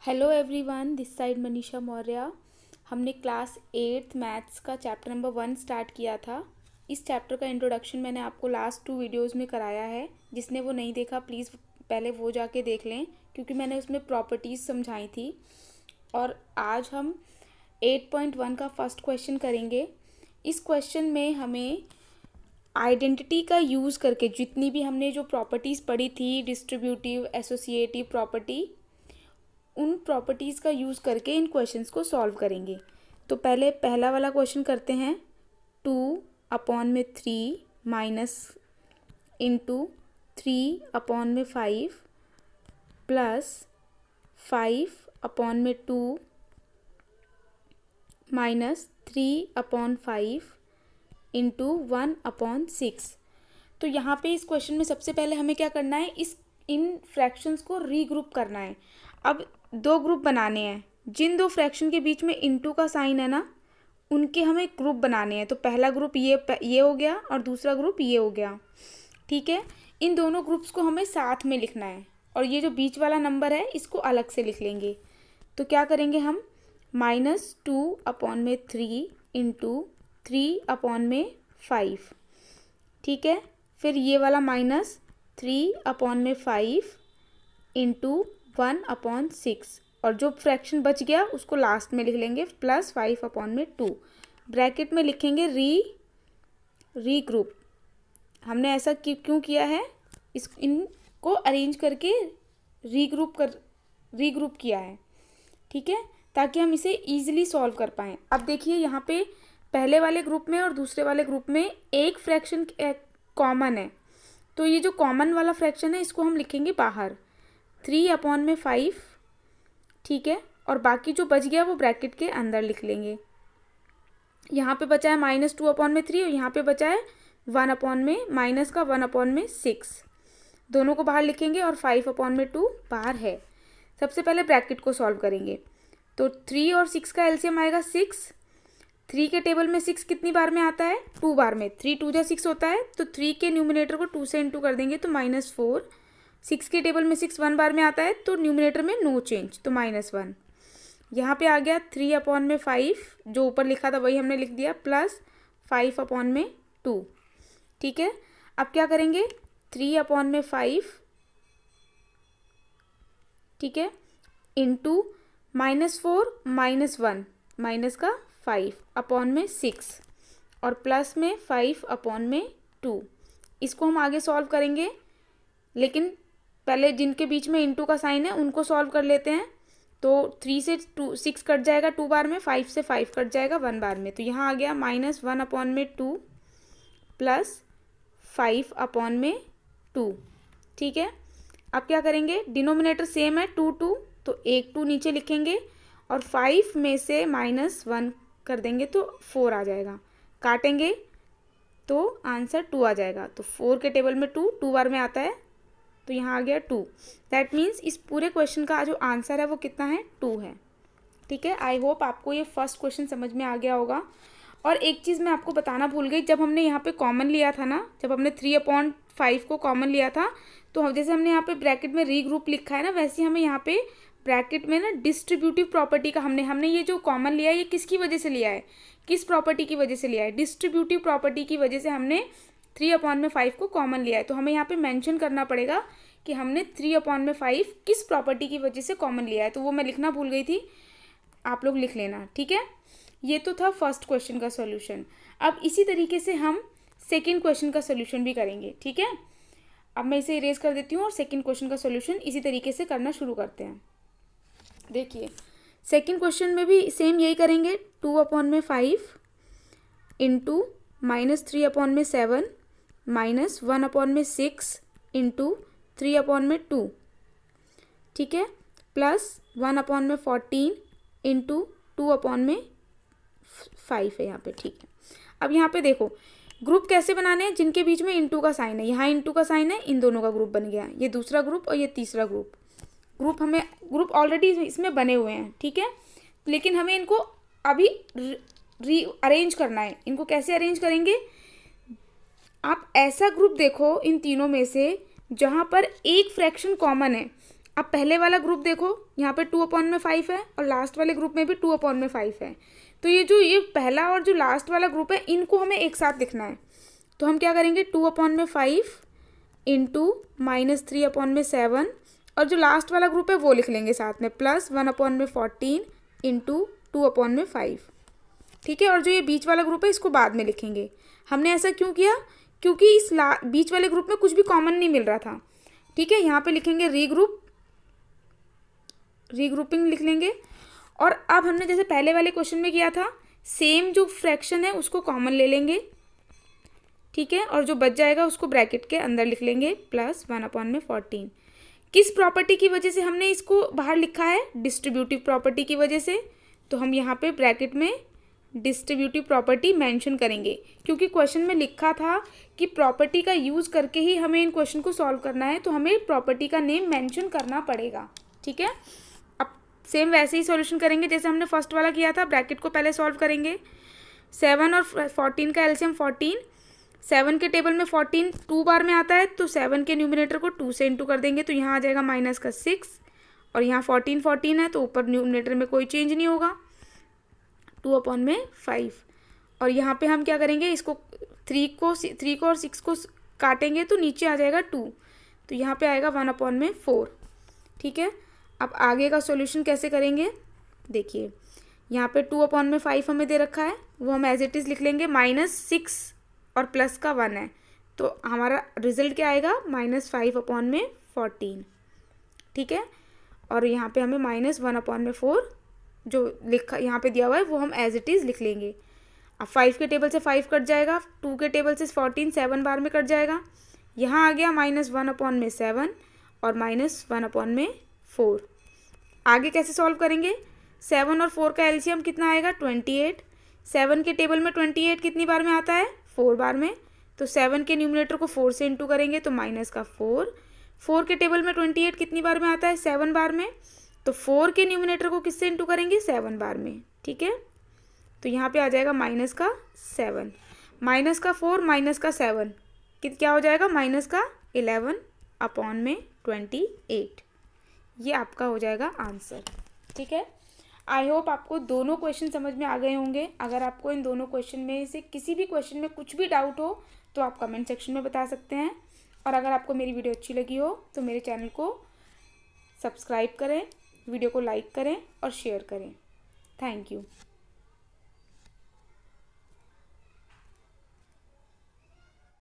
Hello everyone, this side Manisha Maurya. हमने class 8th maths का chapter number 1 start किया था। इस चैप्टर का इंट्रोडक्शन मैंने आपको लास्ट 2 वीडियोस में कराया है। जिसने वो नहीं देखा प्लीज़ पहले वो जाके देख लें, क्योंकि मैंने उसमें प्रॉपर्टीज़ समझाई थी। और आज हम 8.1 का फर्स्ट क्वेश्चन करेंगे। इस क्वेश्चन में हमें आइडेंटिटी का यूज़ करके जितनी भी हमने जो प्रॉपर्टीज़ पढ़ी थी, डिस्ट्रीब्यूटिव, एसोसिएटिव प्रॉपर्टी, उन प्रॉपर्टीज़ का यूज़ करके इन क्वेश्चंस को सॉल्व करेंगे। तो पहले पहला वाला क्वेश्चन करते हैं। 2/3 minus into 3/5 plus 5/2 minus 3/5 into 1/6। तो यहाँ पे इस क्वेश्चन में सबसे पहले हमें क्या करना है, इन फ्रैक्शंस को रीग्रुप करना है। अब 2 ग्रुप बनाने हैं। जिन 2 फ्रैक्शन के बीच में इंटू का साइन है ना, उनके हमें ग्रुप बनाने हैं। तो पहला ग्रुप ये हो गया और दूसरा ग्रुप ये हो गया। ठीक है, इन दोनों ग्रुप्स को हमें साथ में लिखना है और ये जो बीच वाला नंबर है इसको अलग से लिख लेंगे। तो क्या करेंगे हम, -2/3 इंटू 3/5। ठीक है, फिर ये वाला -3/5 इंटू 1/6 और जो फ्रैक्शन बच गया उसको लास्ट में लिख लेंगे प्लस 5/2। ब्रैकेट में लिखेंगे रीग्रुप। हमने ऐसा क्यों किया है, इनको अरेंज करके रीग्रुप किया है। ठीक है, ताकि हम इसे ईजिली सॉल्व कर पाएँ। अब देखिए यहाँ पे पहले वाले ग्रुप में और दूसरे वाले ग्रुप में एक फ्रैक्शन कॉमन है। तो ये जो कॉमन वाला फ्रैक्शन है इसको हम लिखेंगे बाहर, 3/5। ठीक है, और बाकी जो बच गया वो ब्रैकेट के अंदर लिख लेंगे। यहाँ पे बचा है -2/3 और यहाँ पे बचा है 1/6। दोनों को बाहर लिखेंगे और 5/2 बाहर है। सबसे पहले ब्रैकेट को सॉल्व करेंगे। तो 3 और 6 का एलसीएम आएगा 6। 3 के टेबल में 6 कितनी बार में आता है, 2 बार में। 3 2 जा 6 होता है, तो 3 के न्यूमिनेटर को 2 से इंटू कर देंगे तो -4। 6 के टेबल में 6 1 बार में आता है, तो न्यूमिनेटर में नो चेंज, तो -1। यहाँ पे आ गया 3/5, जो ऊपर लिखा था वही हमने लिख दिया, प्लस 5/2। ठीक है, अब क्या करेंगे, 3/5, ठीक है, इंटू -4 -1 माइनस का 5/6 और प्लस में 5/2। इसको हम आगे सॉल्व करेंगे, लेकिन पहले जिनके बीच में इंटू का साइन है उनको सॉल्व कर लेते हैं। तो 3 से 6 कट जाएगा 2 बार में, 5 से 5 कट जाएगा 1 बार में। तो यहाँ आ गया -1/2 प्लस 5/2। ठीक है, अब क्या करेंगे, डिनोमिनेटर सेम है 2 2, तो एक 2 नीचे लिखेंगे और 5 में से -1 कर देंगे तो 4 आ जाएगा। काटेंगे तो आंसर 2 आ जाएगा। तो 4 के टेबल में 2 बार में आता है, तो यहाँ आ गया 2। दैट मीन्स इस पूरे क्वेश्चन का जो आंसर है वो कितना है, 2 है। ठीक है, आई होप आपको ये फर्स्ट क्वेश्चन समझ में आ गया होगा। और एक चीज़ मैं आपको बताना भूल गई, जब हमने यहाँ पे कॉमन लिया था ना, जब हमने 3/5 को कॉमन लिया था, तो जैसे हमने यहाँ पे ब्रैकेट में रीग्रुप लिखा है ना, वैसे हमें यहाँ पे ब्रैकेट में ना डिस्ट्रीब्यूटिव प्रॉपर्टी का हमने ये जो कॉमन लिया है ये किसकी वजह से लिया है, किस प्रॉपर्टी की वजह से लिया है, डिस्ट्रीब्यूटिव प्रॉपर्टी की वजह से हमने 3/5 को कॉमन लिया है। तो हमें यहाँ पे मेंशन करना पड़ेगा कि हमने 3/5 किस प्रॉपर्टी की वजह से कॉमन लिया है। तो वो मैं लिखना भूल गई थी, आप लोग लिख लेना। ठीक है, ये तो था फर्स्ट क्वेश्चन का सॉल्यूशन। अब इसी तरीके से हम सेकंड क्वेश्चन का सॉल्यूशन भी करेंगे। ठीक है, अब मैं इसे इरेज कर देती हूँ और सेकंड क्वेश्चन का सॉल्यूशन इसी तरीके से करना शुरू करते हैं। देखिए, सेकंड क्वेश्चन में भी सेम यही करेंगे, 2/5 इंटू -3/7 माइनस 1/6 इंटू 3/2। ठीक है, प्लस 1/14 इंटू 2/5 है यहाँ पे। ठीक है, अब यहाँ पे देखो ग्रुप कैसे बनाने हैं, जिनके बीच में इंटू का साइन है, यहाँ इंटू का साइन है, इन दोनों का ग्रुप बन गया। ये दूसरा ग्रुप और ये तीसरा ग्रुप ग्रुप ऑलरेडी इसमें बने हुए हैं। ठीक है, लेकिन हमें इनको अभी री अरेंज करना है। इनको कैसे अरेंज करेंगे, आप ऐसा ग्रुप देखो इन तीनों में से जहाँ पर एक फ्रैक्शन कॉमन है। अब पहले वाला ग्रुप देखो, यहाँ पे 2/5 है और लास्ट वाले ग्रुप में भी 2/5 है। तो ये पहला और जो लास्ट वाला ग्रुप है इनको हमें एक साथ लिखना है। तो हम क्या करेंगे, 2/5 इंटू -3/7 और जो लास्ट वाला ग्रुप है वो लिख लेंगे साथ में, प्लस 1/14 इंटू 2/5। ठीक है, और जो ये बीच वाला ग्रुप है इसको बाद में लिखेंगे। हमने ऐसा क्यों किया, क्योंकि इस बीच वाले ग्रुप में कुछ भी कॉमन नहीं मिल रहा था। ठीक है, यहाँ पे लिखेंगे रीग्रुपिंग लिख लेंगे। और अब हमने जैसे पहले वाले क्वेश्चन में किया था, सेम जो फ्रैक्शन है उसको कॉमन ले लेंगे। ठीक है, और जो बच जाएगा उसको ब्रैकेट के अंदर लिख लेंगे, प्लस 1/14। किस प्रॉपर्टी की वजह से हमने इसको बाहर लिखा है, डिस्ट्रीब्यूटिव प्रॉपर्टी की वजह से। तो हम यहाँ पे ब्रैकेट में डिस्ट्रीब्यूटिव प्रॉपर्टी मेंशन करेंगे, क्योंकि क्वेश्चन में लिखा था कि प्रॉपर्टी का यूज़ करके ही हमें इन क्वेश्चन को सॉल्व करना है, तो हमें प्रॉपर्टी का नेम मेंशन करना पड़ेगा। ठीक है, अब सेम वैसे ही सॉल्यूशन करेंगे जैसे हमने फर्स्ट वाला किया था। ब्रैकेट को पहले सॉल्व करेंगे। 7 और 14 का एलसीएम 14। 7 के टेबल में 14 2 बार में आता है, तो 7 के न्यूमिनेटर को 2 से इंटू कर देंगे, तो यहाँ आ जाएगा -6। और यहाँ 14 है तो ऊपर न्यूमिनेटर में कोई चेंज नहीं होगा, 2/5। और यहाँ पे हम क्या करेंगे, इसको 3 को और 6 को काटेंगे तो नीचे आ जाएगा 2, तो यहाँ पे आएगा 1/4। ठीक है, अब आगे का सॉल्यूशन कैसे करेंगे, देखिए यहाँ पे 2/5 हमें दे रखा है, वो हम एज इट इज़ लिख लेंगे। -6 और प्लस का 1 है, तो हमारा रिजल्ट क्या आएगा, -5/14। ठीक है, और यहाँ पे हमें -1/4 जो लिखा यहाँ पे दिया हुआ है वो हम एज इट इज़ लिख लेंगे। अब 5 के टेबल से 5 कट जाएगा, 2 के टेबल से 14 7 बार में कट जाएगा। यहाँ आ गया -1/7 और -1/4। आगे कैसे सॉल्व करेंगे, 7 और 4 का एलसीएम कितना आएगा, 28। 7 के टेबल में 28 कितनी बार में आता है, 4 बार में, तो 7 के न्यूमिनेटर को 4 से इंटू करेंगे तो -4। 4 के टेबल में 28 कितनी बार में आता है, 7 बार में, तो 4 के न्यूमिनेटर को किससे इंटू करेंगे, 7 बार में। ठीक है, तो यहाँ पे आ जाएगा -7, -4 क्या हो जाएगा, -11/28। ये आपका हो जाएगा आंसर। ठीक है, आई होप आपको दोनों क्वेश्चन समझ में आ गए होंगे। अगर आपको इन दोनों क्वेश्चन में से किसी भी क्वेश्चन में कुछ भी डाउट हो तो आप कमेंट सेक्शन में बता सकते हैं। और अगर आपको मेरी वीडियो अच्छी लगी हो तो मेरे चैनल को सब्सक्राइब करें, वीडियो को लाइक करें और शेयर करें। Thank you.